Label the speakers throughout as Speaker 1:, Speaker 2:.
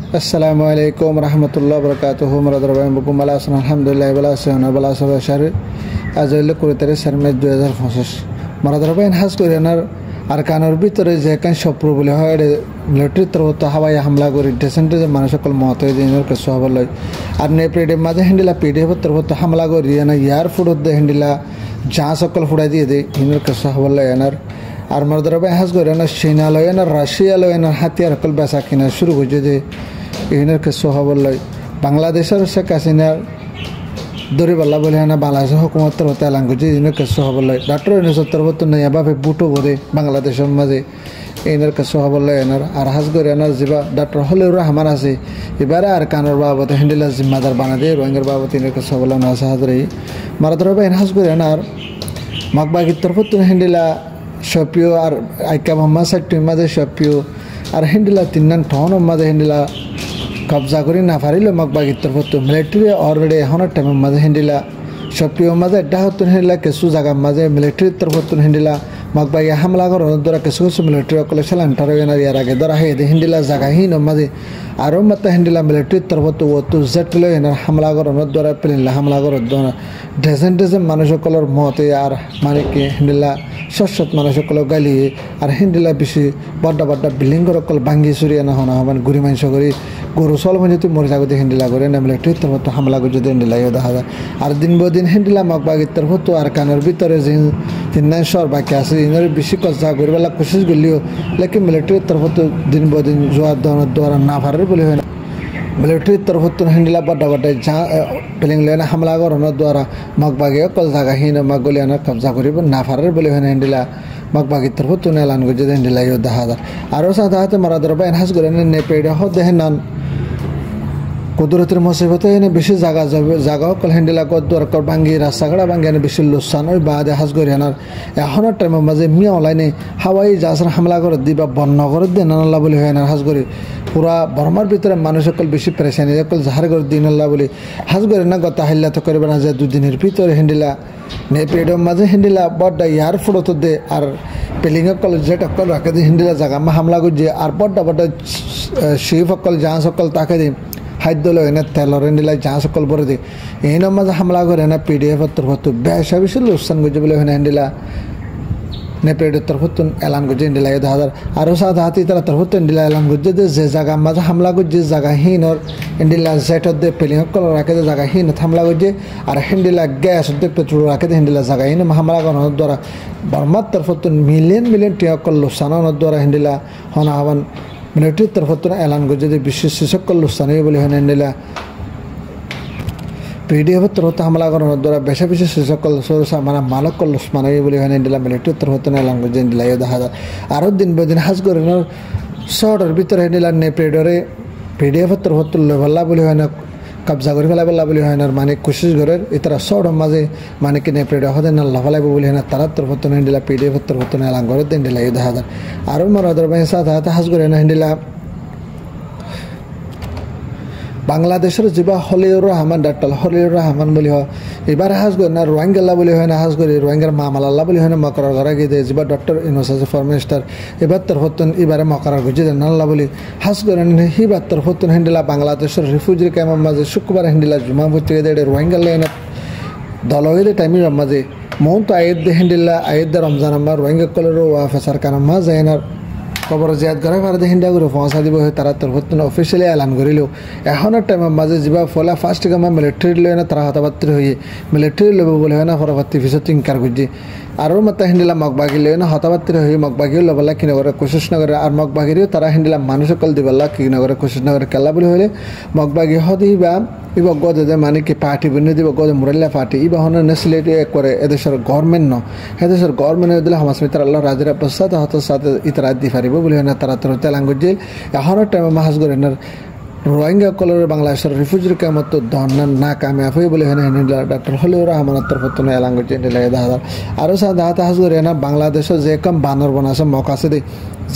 Speaker 1: Assalamualaikum warahmatullahi wabarakatuh. Maradarbain buku malasan alhamdulillah balasan balasa bashar azal kuritare sarme 2025 maradarbain has korianar arkanor bitore je kan shopro bole hoye military tarot hawai hamla kori decent je manusakol mot hoye dinor ke sohabaloi ar ne pd maje hindila pdf tarot hamla kori ana yar fudod de hindila ja sakol fudai diye de dinor ke sohabaloi anar আর মরদরবাই হাজ করে না চীনা লয় না Russia লয় না হাতিয়ার call বেচা কিনা শুরু করছে যে এখানের কিছু খবর লয় বাংলাদেশের শেখ হাসিনার দরি বাল্লা বলে না বাংলাদেশের হুকুমতের হতে এলান করছে এখানের কিছু খবর লয় ডাক্তার ইউনিসের মতো নেই এভাবে বুটো করে বাংলাদেশের মাঝে এনার কিছু খবর লয় এনার আর হাজ করে এনার যা ডাক্তার হলেও রহমান আছে এবারে আর কানোর বাবদ হ্যান্ডেলা জিম্মাদার বানা দিয়ে রোহিঙ্গার বাবদ এনার কিছু খবর না আছে হাজরে মরদরবাই হাজ করে এনার মকবাগির তরফত হ্যান্ডেলা Shopio ar aika Muhammad Sakti maze Shopio ar hindila tinnan thon maze hindila kabza kori na farilo makbagi tarfoto military already hona time maze hindila Shopio maze dahotun hindila kesu jaga maze military tarfoto hindila makbagi hamla kor dora kesu military collection antaro yana yara ge dora he hindila jaga hi no maze aro mata hindila military tarfoto otu zetlo yana hamla kor dora pelila hamla kor dora decent মানুষসকলের মতে আর মানে কি হিন্দিলা সৎ মানুষসকল গালি আর হিন্দিলা বেশি বড় বড় building সকল ভাঙ্গি চুরি আনা হনা মানে গুড়ি মাংস করি গরু চল মানে তুই মরে যাগতে হিন্দিলা করে নামলে টুইটার মতো হামলা করে যদি হিন্দিলা দেখা যায় আর দিন বদিন হিন্দিলা মকবাগিত্তর হতো আর কানের ভিতরে যে ফিনান্সর বাকি আছে ইনার বেশি কষ্ট করিবেলা কোশিশ করলিও লেকিন মিলিটারির তরফত দিন বদিন জোয়ার দনের দ্বারা না পারে বলে হয় military tarafotun hindila badda badda peling lena hamla goronor dwara makbagi kol jaga hina magoliana kabza koribo na farar bole hena hindila makbagi tarafotun elan goje hindila yo dahada aro sadate maradarba enhas gorene ne pede ho dehenan কুদরতের মুসিবতে এনে বেশি জায়গা call হ্যান্ডেলা কর দরকার ভাঙ্গি রাস্তাঘাট ভাঙ্গি এনে বেশি লোকসান ওই বাদে হাজ করে আনার এখনের টাইমের মাঝে মিয়া অনলাইনে হাওয়াই জাহাজের হামলা করে দিবা বন্য করে দেন আল্লাহ বলে হয় না হাজ করে পুরা বর্মার ভিতরে মানুষ সকল বেশি পেরেশানি সকল জাহার করে দিন আল্লাহ বলে হাজ করে না গত হাল্লা তো করবে না যে দুদিনের ভিতরে হ্যান্ডেলা নে পেডের মাঝে হ্যান্ডেলা বড্ডা ইয়ার ফুটতো দে আর পেলিং কল যেটা কল রাখে দিয়ে হ্যান্ডেলা জায়গা মা হামলা করছে আর বড্ডা বড্ডা শিব সকল জাহাজ সকল তাকে দিই হাইদলো এনে তেলর এনে যা সকল বরে দি এই মাঝে হামলা করে না পিডিএফ তরফত বেশা বেশি লোকসান করছে বলে হেন্ডিলা নে পিডিএফ তরফতুন এলান করছে হেন্ডিলা 1000 আরো সাত হাতি তারা তরফত হেন্ডিলা এলান করছে যে জায়গা মাঝে হামলা করছে জায়গা হিনর হেন্ডিলা জেটর দে পেলিং কল রাখে জায়গা হিন হামলা করছে আর হেন্ডিলা গ্যাস দে পেট্রোল রাখে হেন্ডিলা জায়গা হিন হামলা করার দ্বারা বর্মার তরফতুন মিলিয়ন টিয়া কল লোকসানের দ্বারা হেন্ডিলা হনা হবান মিলিটারি তরফতুন এলান করছে যে বিশেষ সকল লোকসান বলে হয় হেন্ডিলা পিডিএফ তরফত হামলা করানোর দ্বারা বেশা বেশি সকল সরসা মানে মালক লোকসান বলে হয় হেন্ডিলা মিলিটারি তরফতুন এলান করছে হেন্ডিলা দেখা যায় আরও দিন বদিন হাজ করে শহরের ভিতরে হেন্ডিলা নে পিডিএফ তরফতুন লেভাল্লা বলে হয় না কবজা করে ফেলাবেলা বলে হয় না মানে কোশিশ করে এতারা শহরের মাঝে মানে কিনে পেড হতে না লাফালাইব বলে হয় না তারা তরফতুন হেন্ডিলা পিডিএফ তরফতুন এলান করে হেন্ডিলা দেখা যায় আরও মরাদের বাই সাথে হাজ করে না হেন্ডিলা বাংলাদেশের যা হলিউর রহমান ডাক্তার হলিউর রহমান বলি হয় এবার হাজ করে না রোহিঙ্গাল্লা বলি হয় না হাজ করে রোহিঙ্গার মামালাল্লাহ বলি হয় না মকরার ঘরে গিয়ে দিয়ে যা ডক্টর ইউনূস আছে ফরেন মিনিস্টার এবার তরফতুন এবারে মকরার গুজি দেন আল্লাহ বলি হাজ করে হিবার তরফতুন হেন্ডিলা বাংলাদেশের রিফিউজির ক্যাম্পের মাঝে শুক্রবার হেন্ডিলা জুমা ভর্তি দিয়ে রোহিঙ্গাল্লা এনে দলগেদের টাইমের মাঝে মৌন তো আয়েদ হেন্ডিলা আয়েদ রমজান আমার রোহিঙ্গা কলেরও ফেসার কারণ মাঝে এনার খবর জিয়াদ করে ভারতে হিন্দা করে পৌঁছা দিব তারা তরফতুন অফিসিয়ালি এলান করিল এখনের টাইমের মাঝে যা ফলা ফার্স্ট গামা মিলিটারি লয় না তারা হতাবাত্রি হয়ে মিলিটারি লব বলে হয় না পরবর্তী পিছত ইনকার করছে আরও মতো হিন্দিলা মকবাগি লয় না হতাবাত্রি হয়ে মকবাগিও লবলা কি নগরে কোশিশ নগরে আর মকবাগিরিও তারা হিন্দিলা মানুষ সকল দিবলা কি নগরে কোশিশ নগরে কেলা বলে হলে মকবাগি হদি বা ইবা গদে মানে কি পার্টি বিনে দিব গদে মুরাল্লা পার্টি ইবা হন নেসিলেটি করে এদেশের গভর্নমেন্ট ন এদেশের গভর্নমেন্ট দিলে হামাস মিত্র আল্লাহ রাজের প্রসাদ হত সাথে ইতরা দি পারিব বলে হয় না তারা তোর তেলাঙ্গুজ এখনের টাইমে মাহাজ করে রোহিঙ্গা কলর বাংলাদেশের রিফিউজির ক্যাম্পত দহনান না কামিয়াব হয়ে বলে হেন ডাক্তার হলিউর রহমানের তরফতুন এলান করছে দেখা আরও সাথে হাজ করে না বাংলাদেশের যে কম বানর বনাছে মকাছে দে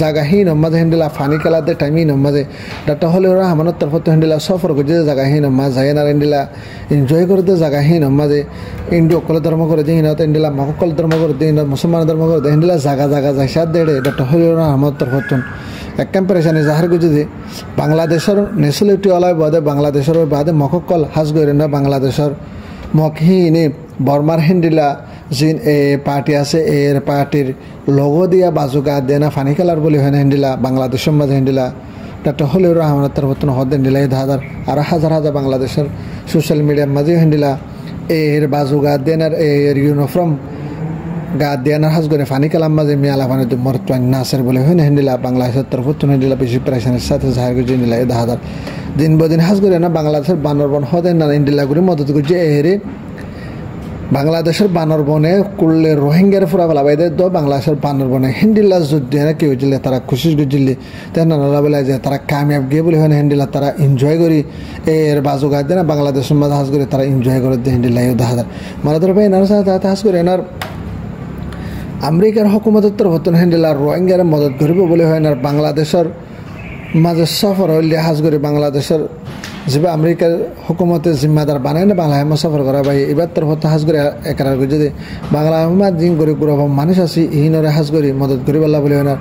Speaker 1: জায়গা হিন মাঝে হেন্ডিলা ফানি খেলাতে টাইমই মাঝে ডাক্তার হলিউর রহমানের তরফত হেন্ডিলা সফর করছে জায়গা হিন মাঝ যায় না হেন্ডিলা এনজয় করে দে জায়গা হিন মাঝে ইন্ডো কল ধর্ম করে দিই না হেন্ডিলা মকল ধর্ম করে দিই না মুসলমান ধর্ম করে দিই হেন্ডিলা জায়গা যায় সাত দেড়ে ডাক্তার হলিউর রহমানের তরফতুন একখান পেরেশানি যাহার যদি বাংলাদেশের নেশনালিটি ওলাই বাদে বাংলাদেশের বাদে মককল হাজ করে না বাংলাদেশের মকহিনে বর্মার হিন্দিলা যিন এ পার্টি আছে এর পার্টির লগো দিয়া বাজুগা দেনা ফানি খেলার বলে হয় না হিন্দিলা বাংলাদেশের মাঝে হিন্দিলা ডাক্তার হলিউর রহমানের তরফতন হদ হিন্দিলা এই হাজার আর হাজার হাজার বাংলাদেশের সোশ্যাল মিডিয়ার মাঝে হিন্দিলা এর বাজুগা দেনার এর ইউনিফর্ম গা দেনার হাজ করে ফানি খেলার মাঝে মিয়ালা ফানি মরতান নাসের বলে হয় না হিন্দিলা বাংলাদেশের তরফতন হিন্দিলা বেশি প্রেশানের সাথে জাহার করছে হিন্দিলা এই হাজার দিন বদিন হাজ করে না বাংলাদেশের বানরবন হদে না হিন্দিলা করে মদত করছে এরে বাংলাদেশের বানরবনে করলে রোহিঙ্গার ফুরা ফেলা বাইদে তো বাংলাদেশের বানরবনে হিন্দিলা যুদ্ধ না কি হয়েছিল তারা খুশি করছিল তেন নানা বেলা যে তারা কামিয়াব গিয়ে বলে হয় না হিন্দিলা তারা এনজয় করি এর বাজু গাছ দেয় না বাংলাদেশের মাঝে হাজ করে তারা এনজয় করে দিয়ে হিন্দিলা দেখা যায় মানে ধর ভাই এনার সাথে হাজ করে এনার আমেরিকার হকুমতের তরফতন হিন্দিলা রোহিঙ্গার মদত করিব বলে হয় না বাংলাদেশের মাঝে সফর হইলে হাজ করে বাংলাদেশের যেবা আমেরিকার হুকুমতে জিম্মাদার বানায় না বাংলা হেমা সফর করা ভাই এবার তোর হতে হাজ করে একরার করে যদি বাংলা হেমা জিং করে গুরব মানুষ আছি ইহিনরে হাজ করে মদত করি বলা বলে হয় না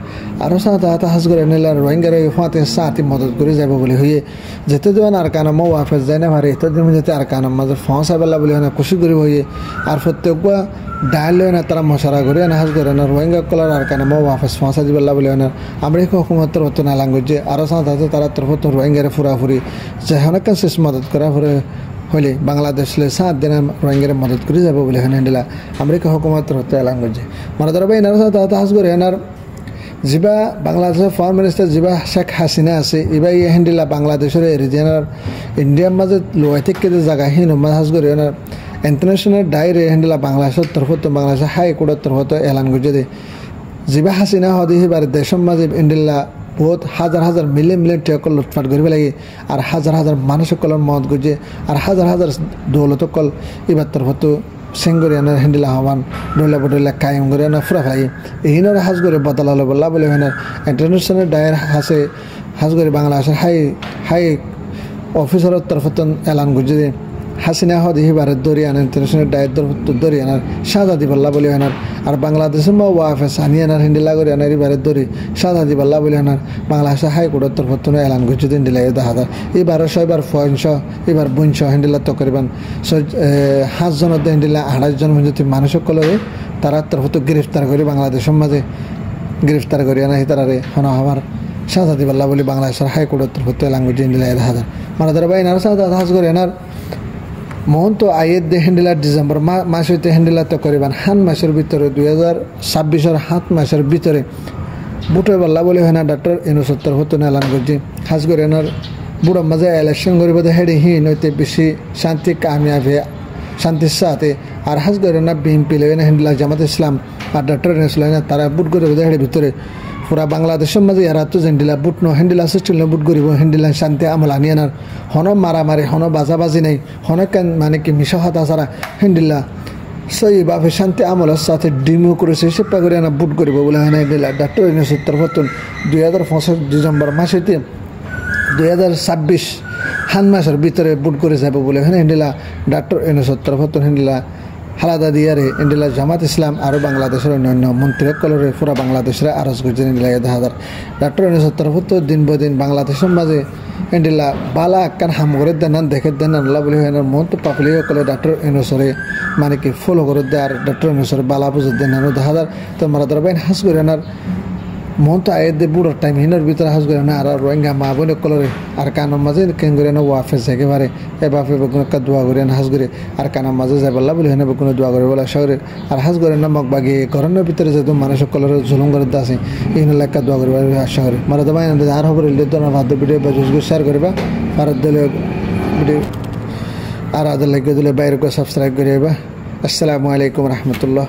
Speaker 1: আরও সাথে হাতে হাজ করে নিলে রোহিঙ্গার ফাঁতে সাথে মদত করে যাব বলে হইয়ে যেতে দেবেন আর কানাম ওয়াফেস যায় না ভারে এত দিন যেতে আর কানাম মাঝে ফসা বেলা বলে হয় না খুশি করিব হইয়ে আর প্রত্যেক ডায়াল হয় না তারা মশারা করে না হাজ করে না রোহিঙ্গা কলার আর কানাম ওয়াফেস ফসা দিবেলা বলে হয় না আমেরিকা হুকুমতের হতো না লাঙ্গুজে আরও সাথে হাতে তারা তোর হতো রোহিঙ্গারে ফুরাফুরি যে অনেক শেষ মদত করা পরে হইলে বাংলাদেশে 7 দিন রোহিঙ্গারে মদত করে যাব বলে এখানে দিলা আমেরিকা হুকুমতের হতে এলান করছে মানে ধরো ভাই এনার সাথে হাজ করে এনার যা বাংলাদেশের ফরেন মিনিস্টার যা শেখ হাসিনা আছে এবার এই হ্যান্ডিলা বাংলাদেশের রিজিয়নার ইন্ডিয়ার মাঝে লোয়াই থেকে যে জায়গা হিন হাজ করে এনার ইন্টারন্যাশনাল ডায়েরি হ্যান্ডিলা বাংলাদেশের তরফত বাংলাদেশের হাইকোর্টের তরফত এলান করছে যে যা হাসিনা হদি এবার দেশের মাঝে ইন্ডিয়া বহুত হাজার হাজার মিলিয়ন মিলিয়ন টাকা লুটপাট করবে লাগে আর হাজার হাজার মানুষ কলর মত গুজে আর হাজার হাজার দৌলত কল এবার তোর হতো সেঙ্গরিয়ানের হ্যান্ডিল আহ্বান ডলা বডলা কায়েম করে না ফুরা ভাই এইনার হাজ করে বদলালো বললা বলে হয় না ইন্টারন্যাশনাল ডায়ের হাজ করে বাংলাদেশের হাই অফিসারের তরফতন এলান গুজে হাসিনা হদি এবারে দরিয়ান ইন্টারন্যাশনাল ডায়ের দরিয়ানার সাজা দিবল্লা বলে হয় না আর বাংলাদেশের মা ওয়াফে সানিয়ানার হিন্দিলা করে আনার এবারে দরি সাজা দিবল্লা বলে হয় না বাংলাদেশের হাইকোর্টের তরফতন এলান গুজে দিন দিলা দেখা যায় এবারও এবার 500 এবার 500 হিন্দিলা তো করিবান 5 জনের হিন্দিলা 28 জন যদি মানুষ কলরে তারা তরফত গ্রেফতার করে বাংলাদেশের মাঝে গ্রেফতার করে আনা তারারে হন আমার সাজা দিবল্লা বলে বাংলাদেশের হাইকোর্টের তরফত এলান গুজে দিলা দেখা যায় মানে ধর ভাই এনার সাথে হাজ করে এনার মোহন তো আয়ের দে হ্যান্ডেলার ডিসেম্বর মাস হইতে হ্যান্ডেলার তো করিবান 7 মাসের ভিতরে 2026 7 মাসের ভিতরে বুটে পাল্লা বলে হয় না ডাক্তার 69 হতো না এলান করছি হাজ করে এনার বুড়ো মাঝে ইলেকশন করিব হেডে হি নইতে বেশি শান্তি কামিয়াব শান্তির সাথে আর হাজ করে না বিএনপি লেভেন হ্যান্ডেলার জামাত ইসলাম আর ডাক্তার না তারা বুট করে হেডে ভিতরে পুরা বাংলাদেশের মাঝে এরা তো জেন্ডিলা বুট ন হ্যান্ডিলা সিস্টেম বুট করিব হ্যান্ডিলা শান্তি আমল আনি আনার হন মারামারি হন বাজাবাজি নেই হন মানে কি মিশা হাতা ছাড়া হ্যান্ডিলা সেই বাপে শান্তি আমলের সাথে ডিমো করেছে সেপা করে আনা বুট করিব বলে হয় না হ্যান্ডিলা ডাক্তার 69 2025 ডিসেম্বর মাসেতে 2026 7 মাসের ভিতরে বুট করে যাব বলে হয় না হ্যান্ডিলা ডাক্তার 69 হ্যান্ডিলা হালাদা দিয়ারে ইন্ডিলা জামাত ইসলাম আর বাংলাদেশের অন্যান্য মন্ত্রীসকলরে পুরা বাংলাদেশের আরজ করছেন ইন্ডিলা 1000 ডাক্তার 69 দিন বদিন বাংলাদেশের মাঝে ইন্ডিলা বালা আকান হামগরে দেন দেখে দেন আল্লাহ বলে হয় মন তো পাপলি সকলে ডাক্তার এনসরে মানে কি ফলো করে দেয় আর ডাক্তার এনসরে বালা বুঝে দেন 1000 তো মারা দরবাইন হাস করে আনার মন তো আয়ের দে বুড়োর টাইম হিনের ভিতরে হাস করে না আর রোহিঙ্গা মা বোন কলরে আর কানের মাঝে কেন করে না ওয়াফেস একেবারে এ বাপে বেগুন একটা দোয়া করে হাস করে আর কানের মাঝে যাই বললা বলে হেনে বেগুন দোয়া করে বলা শহরে আর হাস করে না মগ বাগিয়ে ঘরের ভিতরে যেহেতু মানুষ কলরে ঝুলুম করে আছে এই একটা দোয়া করে আশা করে মারা দেবাই আর হবে ভাদ্র ভিডিও বা শেয়ার করবা ভারত দলীয় ভিডিও আর আদার লাগিয়ে দিলে বাইরে সাবস্ক্রাইব করে আসসালামু আলাইকুম রহমতুল্লাহ।